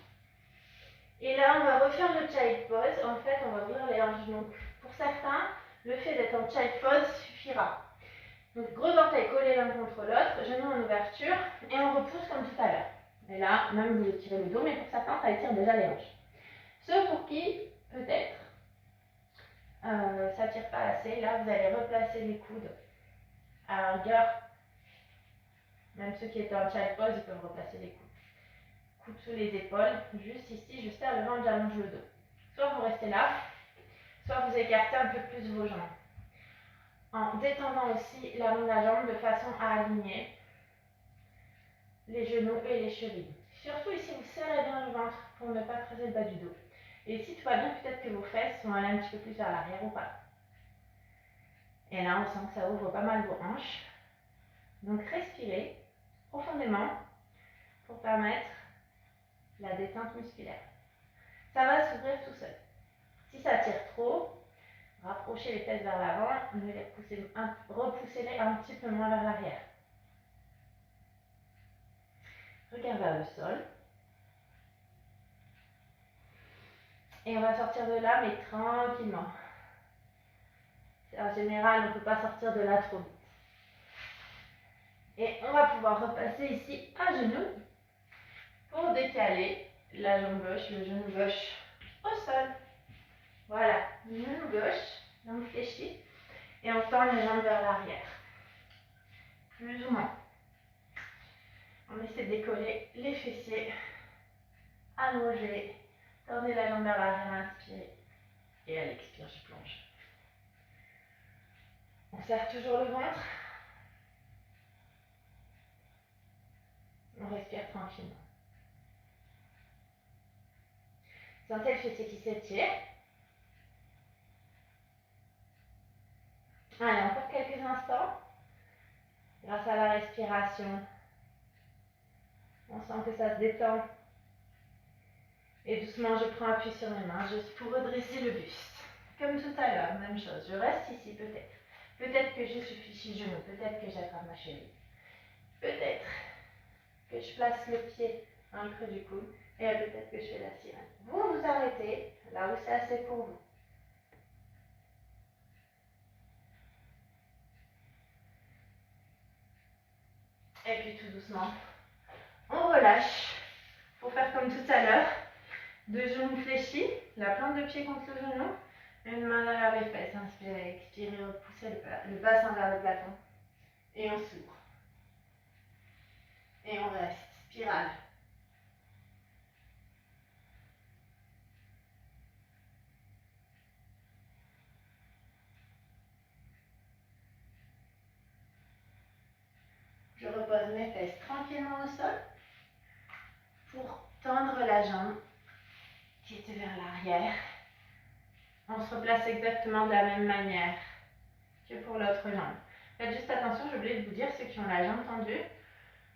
Et là, on va refaire le child pose. En fait, on va ouvrir les hanches. Donc, pour certains, Le fait d'être en child pose suffira. Donc gros orteils collés l'un contre l'autre, genoux en ouverture et on repousse comme tout à l'heure. Et là, même vous étirez le dos, mais pour certains, ça étire déjà les hanches. Ceux pour qui, peut-être, ça tire pas assez, là vous allez replacer les coudes à la rigueur. Même ceux qui étaient en child pose, ils peuvent replacer les coudes. Coudes sous les épaules, juste ici, je serre le ventre, j'allonge le dos. Soit vous restez là, soit vous écartez un peu plus vos jambes. En détendant aussi l'avant de la jambe de façon à aligner les genoux et les chevilles. Surtout ici, vous serrez bien le ventre pour ne pas creuser le bas du dos. Et si tout va bien, peut-être que vos fesses vont aller un petit peu plus vers l'arrière ou pas. Et là, on sent que ça ouvre pas mal vos hanches. Donc respirez profondément pour permettre la détente musculaire. Ça va s'ouvrir tout seul. Si ça tire trop, rapprochez les fesses vers l'avant, repoussez-les un petit peu moins vers l'arrière. Regard vers le sol. Et on va sortir de là, mais tranquillement. En général, on ne peut pas sortir de là trop vite. Et on va pouvoir repasser ici à genoux pour décaler la jambe gauche, le genou gauche au sol. Voilà, genou gauche, jambe fléchie. Et on tend les jambes vers l'arrière. Plus ou moins. On essaie de décoller les fessiers. Allongez. Tendez la jambe vers l'arrière, inspirez. Et à l'expire, je plonge. On serre toujours le ventre. On respire tranquillement. Sentez le fessier qui s'étire. Allez, encore quelques instants. Grâce à la respiration, on sent que ça se détend. Et doucement, je prends appui sur mes mains, juste pour redresser le buste. Comme tout à l'heure, même chose. Je reste ici peut-être. Peut-être que je suis fléchie le genou. Peut-être que j'attrape ma cheville. Peut-être que je place le pied dans le creux du coude. Et peut-être que je fais la sirène. Vous vous arrêtez là où c'est assez pour vous. Et puis tout doucement, on relâche. Pour faire comme tout à l'heure. Deux genoux fléchis, la plante de pied contre le genou, une main derrière les fesses, inspirez, expirez, repoussez le bassin vers le plafond et on s'ouvre. Et on reste, spirale. Je repose mes fesses tranquillement au sol pour tendre la jambe qui était vers l'arrière. On se replace exactement de la même manière que pour l'autre jambe. Faites juste attention, j'ai oublié de vous dire, ceux qui ont la jambe tendue,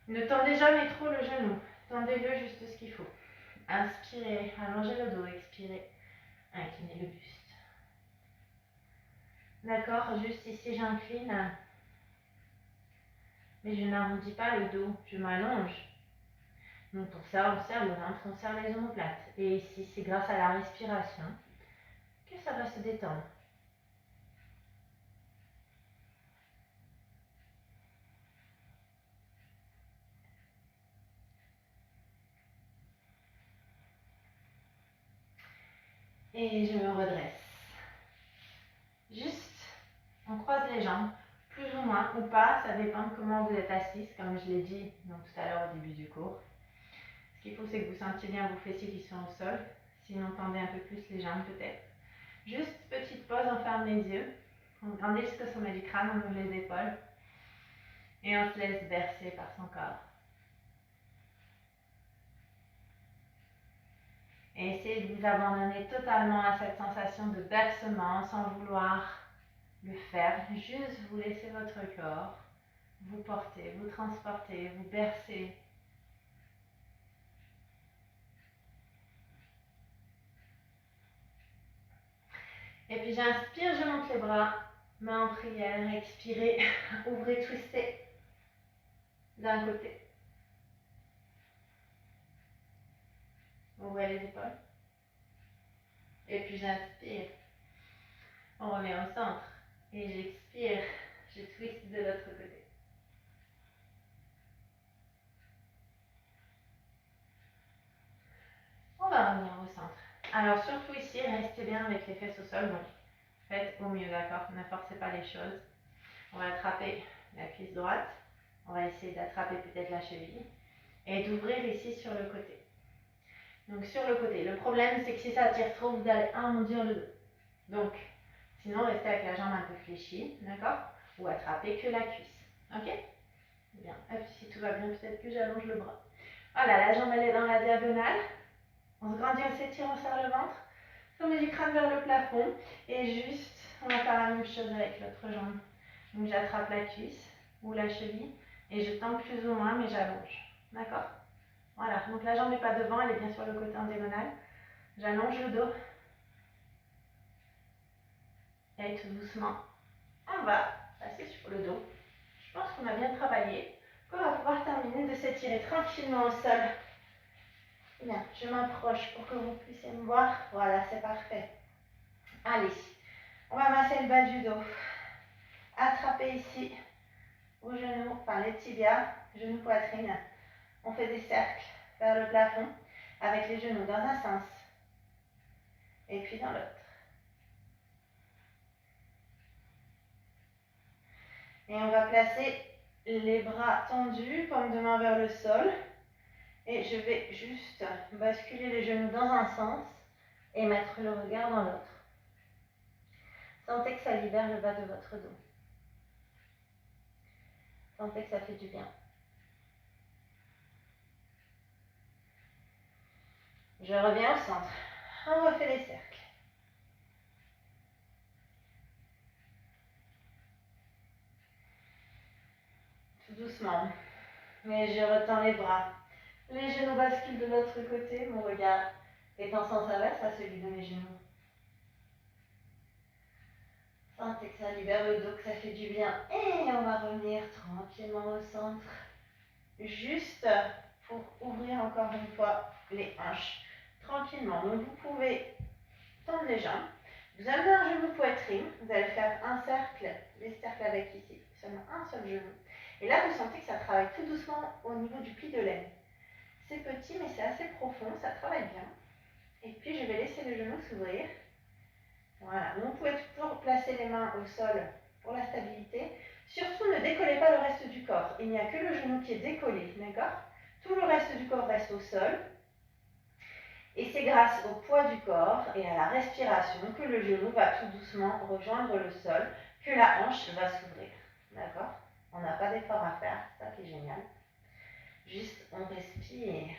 ne tendez jamais trop le genou. Tendez-le juste ce qu'il faut. Inspirez, allongez le dos, expirez, inclinez le buste. D'accord, juste ici j'incline, mais je n'arrondis pas le dos, je m'allonge. Donc on serre le ventre, on serre les omoplates. Et ici, c'est grâce à la respiration que ça va se détendre. Et je me redresse. Juste, on croise les jambes, plus ou moins, ou pas, ça dépend de comment vous êtes assise, comme je l'ai dit donc, tout à l'heure au début du cours. Ce qu'il faut, c'est que vous sentiez bien vos fessiers qui sont au sol, sinon tendez un peu plus les jambes peut-être. Juste petite pause, on ferme les yeux, on grandit jusqu'au sommet du crâne, on ouvre les épaules, et on se laisse bercer par son corps. Et essayez de vous abandonner totalement à cette sensation de bercement sans vouloir le faire. Juste vous laissez votre corps vous porter, vous transporter, vous bercer. Et puis j'inspire, je monte les bras, main en prière, expirez, ouvrez, twistez d'un côté. Ouvrez les épaules. Et puis j'inspire. On remet au centre. Et j'expire, je twist de l'autre côté. On va revenir au centre. Alors surtout ici, restez bien avec les fesses au sol, donc faites au mieux, d'accord? Ne forcez pas les choses. On va attraper la cuisse droite, on va essayer d'attraper peut-être la cheville et d'ouvrir ici sur le côté. Donc sur le côté, le problème c'est que si ça tire trop, vous allez arrondir le dos. Donc, sinon restez avec la jambe un peu fléchie, d'accord? Ou attrapez que la cuisse, ok? Bien, hop, si tout va bien, peut-être que j'allonge le bras. Voilà, la jambe elle est dans la diagonale. On se grandit, on s'étire, on serre le ventre. Sommet du crâne vers le plafond. Et juste, on va faire la même chose avec l'autre jambe. Donc j'attrape la cuisse ou la cheville et je tends plus ou moins, mais j'allonge. D'accord? Voilà, donc la jambe n'est pas devant, elle est bien sur le côté en diagonale. J'allonge le dos. Et tout doucement, on va passer sur le dos. Je pense qu'on a bien travaillé. On va pouvoir terminer de s'étirer tranquillement au sol. Bien, je m'approche pour que vous puissiez me voir. Voilà, c'est parfait. Allez, on va masser le bas du dos. Attrapez ici vos genoux, enfin les tibias, genoux poitrine. On fait des cercles vers le plafond avec les genoux dans un sens et puis dans l'autre. Et on va placer les bras tendus, paume de main vers le sol. Et je vais juste basculer les genoux dans un sens et mettre le regard dans l'autre. Sentez que ça libère le bas de votre dos. Sentez que ça fait du bien. Je reviens au centre. On refait les cercles. Tout doucement. Mais je retends les bras. Les genoux basculent de l'autre côté. Mon regard est en sens inverse à celui de mes genoux. Sentez que ça libère le dos, que ça fait du bien. Et on va revenir tranquillement au centre. Juste pour ouvrir encore une fois les hanches. Tranquillement. Donc vous pouvez tendre les jambes. Vous avez un genou poitrine. Vous allez faire un cercle, des cercles avec ici. Seulement un seul genou. Et là, vous sentez que ça travaille tout doucement au niveau du pli de l'aine. C'est petit, mais c'est assez profond. Ça travaille bien. Et puis, je vais laisser le genou s'ouvrir. Voilà, vous pouvez toujours placer les mains au sol pour la stabilité. Surtout, ne décollez pas le reste du corps. Il n'y a que le genou qui est décollé, d'accord? Tout le reste du corps reste au sol. Et c'est grâce au poids du corps et à la respiration que le genou va tout doucement rejoindre le sol, que la hanche va s'ouvrir, d'accord? On n'a pas d'effort à faire, c'est ça qui est génial. Juste, on respire.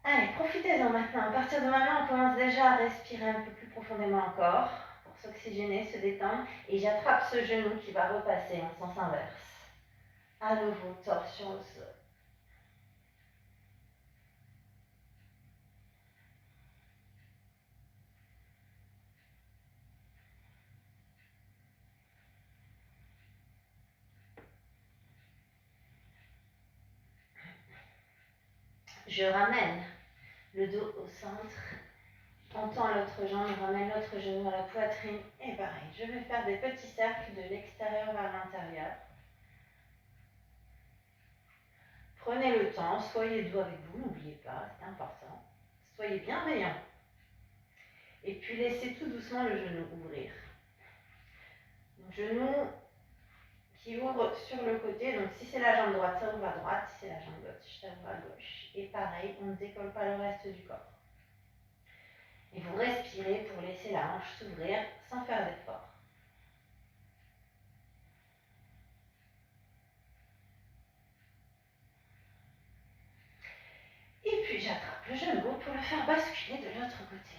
Allez, profitez-en maintenant. À partir de maintenant, on commence déjà à respirer un peu plus profondément encore pour s'oxygéner, se détendre. Et j'attrape ce genou qui va repasser en sens inverse. À nouveau, torsion au sol. Je ramène le dos au centre. On tend l'autre jambe, on ramène l'autre genou à la poitrine. Et pareil, je vais faire des petits cercles de l'extérieur vers l'intérieur. Prenez le temps, soyez doux avec vous, n'oubliez pas, c'est important. Soyez bienveillant. Et puis laissez tout doucement le genou ouvrir. Donc, genou qui ouvre sur le côté. Donc si c'est la jambe droite, ça ouvre à droite. Si c'est la jambe gauche, ça ouvre à gauche. Et pareil, on ne décolle pas le reste du corps. Et vous respirez pour laisser la hanche s'ouvrir sans faire d'effort. Et puis j'attrape le genou pour le faire basculer de l'autre côté.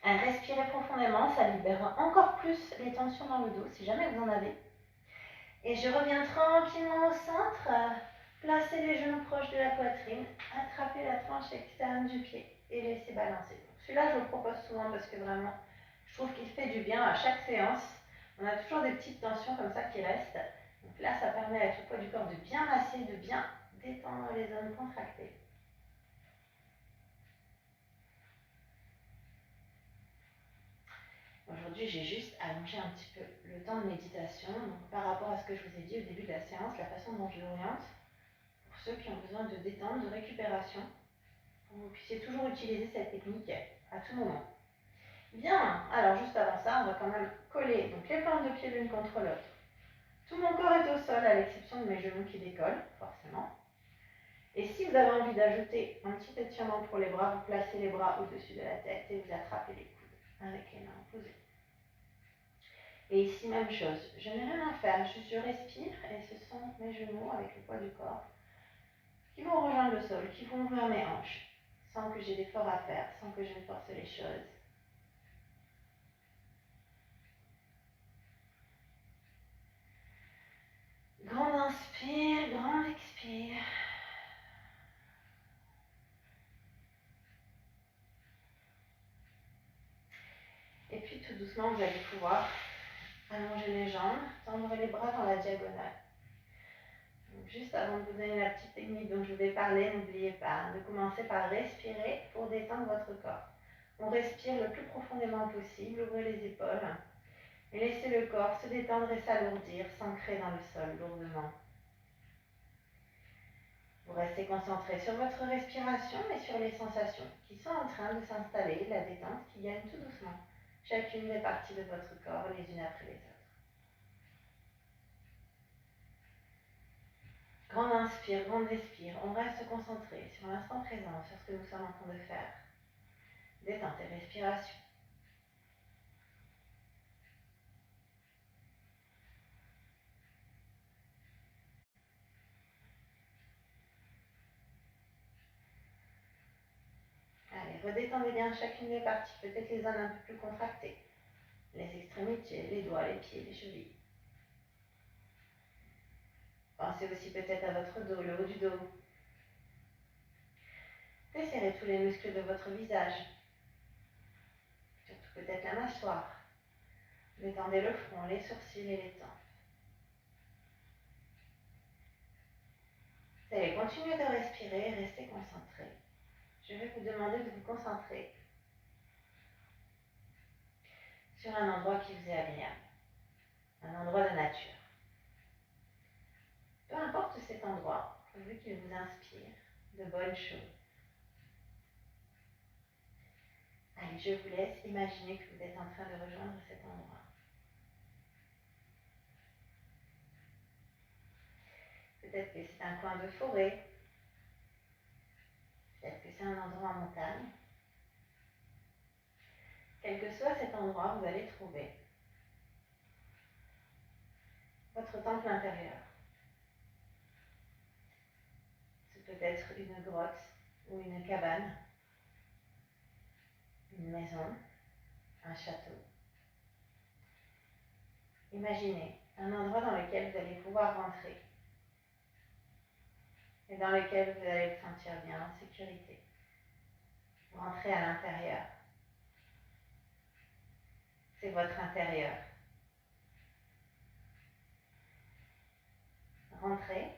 Respirez profondément, ça libère encore plus les tensions dans le dos si jamais vous en avez. Et je reviens tranquillement au centre. Placez les genoux proches de la poitrine. Attrapez la tranche externe du pied et laissez balancer. Celui-là, je vous le propose souvent parce que vraiment, je trouve qu'il fait du bien à chaque séance On a toujours des petites tensions comme ça qui restent. Donc là, ça permet avec le poids du corps de bien masser, de bien détendre les zones contractées. Aujourd'hui, j'ai juste allongé un petit peu le temps de méditation. Donc, par rapport à ce que je vous ai dit au début de la séance, la façon dont je l'oriente, pour ceux qui ont besoin de détente, de récupération, pour que vous puissiez toujours utiliser cette technique à tout moment. Bien, alors juste avant ça, on va quand même coller donc les plantes de pied l'une contre l'autre. Tout mon corps est au sol à l'exception de mes genoux qui décollent, forcément. Et si vous avez envie d'ajouter un petit étirement pour les bras, vous placez les bras au-dessus de la tête et vous attrapez les coudes avec les mains posées. Et ici, même chose. Je n'ai rien à faire, juste je respire et ce sont mes genoux avec le poids du corps qui vont rejoindre le sol, qui vont ouvrir mes hanches, sans que j'ai d'effort à faire, sans que je ne force les choses. Grand inspire, grand expire. Et puis tout doucement, vous allez pouvoir allonger les jambes, tendre les bras dans la diagonale. Donc, juste avant de vous donner la petite technique dont je vous ai parlé, n'oubliez pas de commencer par respirer pour détendre votre corps. On respire le plus profondément possible, ouvrez les épaules et laissez le corps se détendre et s'alourdir, s'ancrer dans le sol lourdement. Vous restez concentré sur votre respiration et sur les sensations qui sont en train de s'installer, la détente qui gagne tout doucement chacune des parties de votre corps les unes après les autres. Grand inspire, grand expire, on reste concentré sur l'instant présent, sur ce que nous sommes en train de faire. Détente et respiration. Allez, redétendez bien chacune des parties, peut-être les zones un peu plus contractées. Les extrémités, les doigts, les pieds, les chevilles. Pensez aussi peut-être à votre dos, le haut du dos. Desserrez tous les muscles de votre visage. Surtout peut-être la mâchoire. Détendez le front, les sourcils et les tempes. Vous allez continuer de respirer et rester concentré. Je vais vous demander de vous concentrer sur un endroit qui vous est agréable, un endroit de nature. Peu importe cet endroit, pourvu qu'il vous inspire de bonnes choses. Allez, je vous laisse imaginer que vous êtes en train de rejoindre cet endroit. Peut-être que c'est un coin de forêt, peut-être que c'est un endroit en montagne. Quel que soit cet endroit, vous allez trouver votre temple intérieur. C'est peut-être une grotte ou une cabane, une maison, un château. Imaginez un endroit dans lequel vous allez pouvoir rentrer et dans lequel vous allez vous sentir bien, en sécurité. Vous rentrez à l'intérieur. C'est votre intérieur. Rentrez.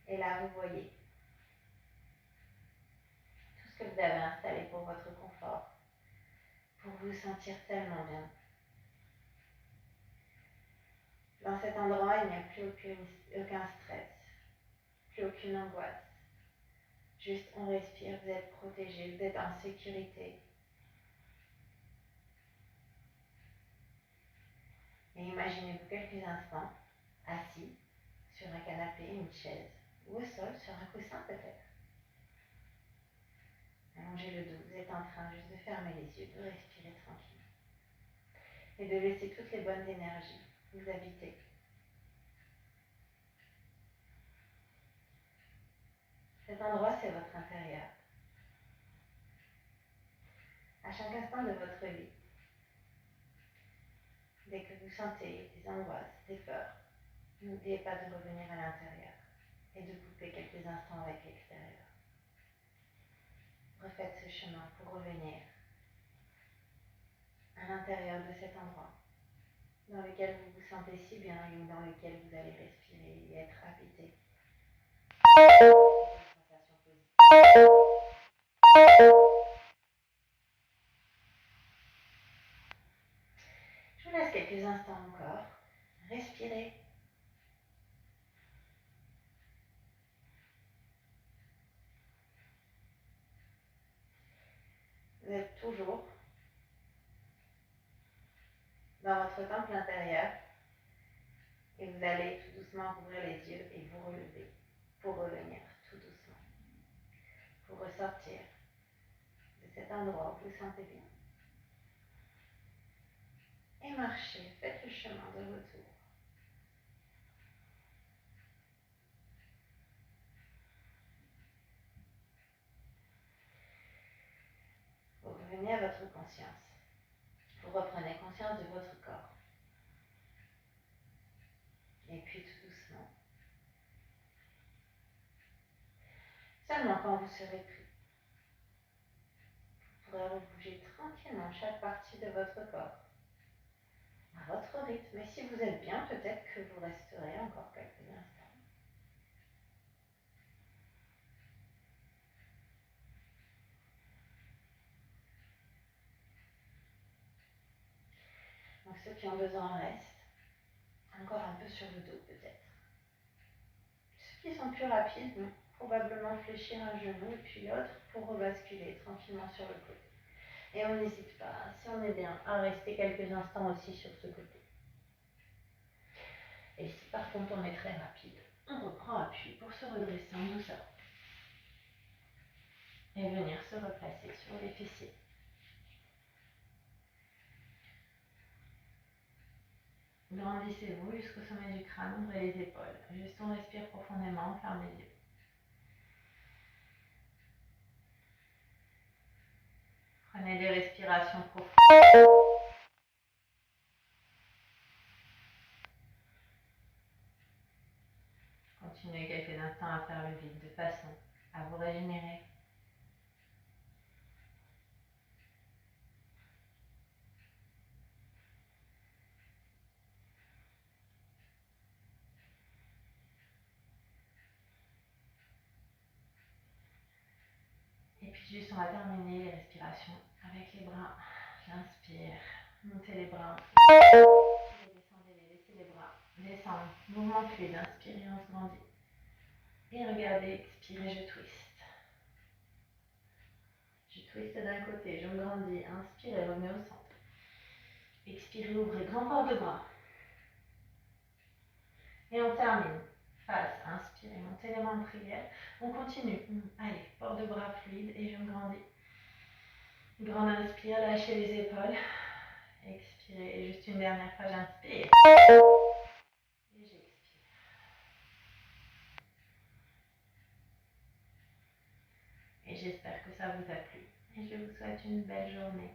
Et là, vous voyez tout ce que vous avez installé pour votre confort, pour vous sentir tellement bien. Dans cet endroit, il n'y a plus aucun stress, plus aucune angoisse. Juste on respire, vous êtes protégé, vous êtes en sécurité. Et imaginez-vous quelques instants assis sur un canapé, une chaise, ou au sol, sur un coussin peut-être. Allongez le dos, vous êtes en train juste de fermer les yeux, de respirer tranquille. Et de laisser toutes les bonnes énergies vous habiter. Cet endroit, c'est votre intérieur. À chaque instant de votre vie, dès que vous sentez des angoisses, des peurs, n'oubliez pas de revenir à l'intérieur et de couper quelques instants avec l'extérieur. Refaites ce chemin pour revenir à l'intérieur de cet endroit dans lequel vous vous sentez si bien et dans lequel vous allez respirer et être habité. Je vous laisse quelques instants encore. Respirez. Vous êtes toujours dans votre temple intérieur et vous allez tout doucement ouvrir les yeux et vous relever pour revenir tout doucement, pour ressortir de cet endroit où vous vous sentez bien et marchez, faites le chemin de retour. Vous revenez à votre conscience. Vous reprenez conscience de votre corps. Et puis tout doucement, seulement quand vous serez prêt, vous pourrez bouger tranquillement chaque partie de votre corps à votre rythme. Et si vous êtes bien, peut-être que vous resterez encore quelques instants. Donc ceux qui ont besoin restent. Encore un peu sur le dos peut-être. Ceux qui sont plus rapides vont probablement fléchir un genou et puis l'autre pour rebasculer tranquillement sur le côté. Et on n'hésite pas, si on est bien, à rester quelques instants aussi sur ce côté. Et si par contre on est très rapide, on reprend appui pour se redresser en douceur. Et venir se replacer sur les fessiers. Grandissez-vous jusqu'au sommet du crâne, ouvrez les épaules. Juste on respire profondément, ferme les yeux. Prenez des respirations profondes. Continuez quelques instants à faire le vide de façon à vous régénérer. Et puis juste on va terminer les respirations avec les bras. J'inspire, montez les bras. Descendez-les, laissez les bras descendre. Mouvement fluide, inspirez, on se grandit. Et regardez, expirez, je twist. Je twist d'un côté, je me grandis. Inspirez, revenez au centre. Expirez, ouvrez grand port de bras. Et on termine. Face, inspirez, montez les mains en prière. On continue. Allez, port de bras fluide et je me grandis. Grande inspire, lâchez les épaules. Expirez. Et juste une dernière fois, j'inspire. Et j'expire. Et j'espère que ça vous a plu. Et je vous souhaite une belle journée.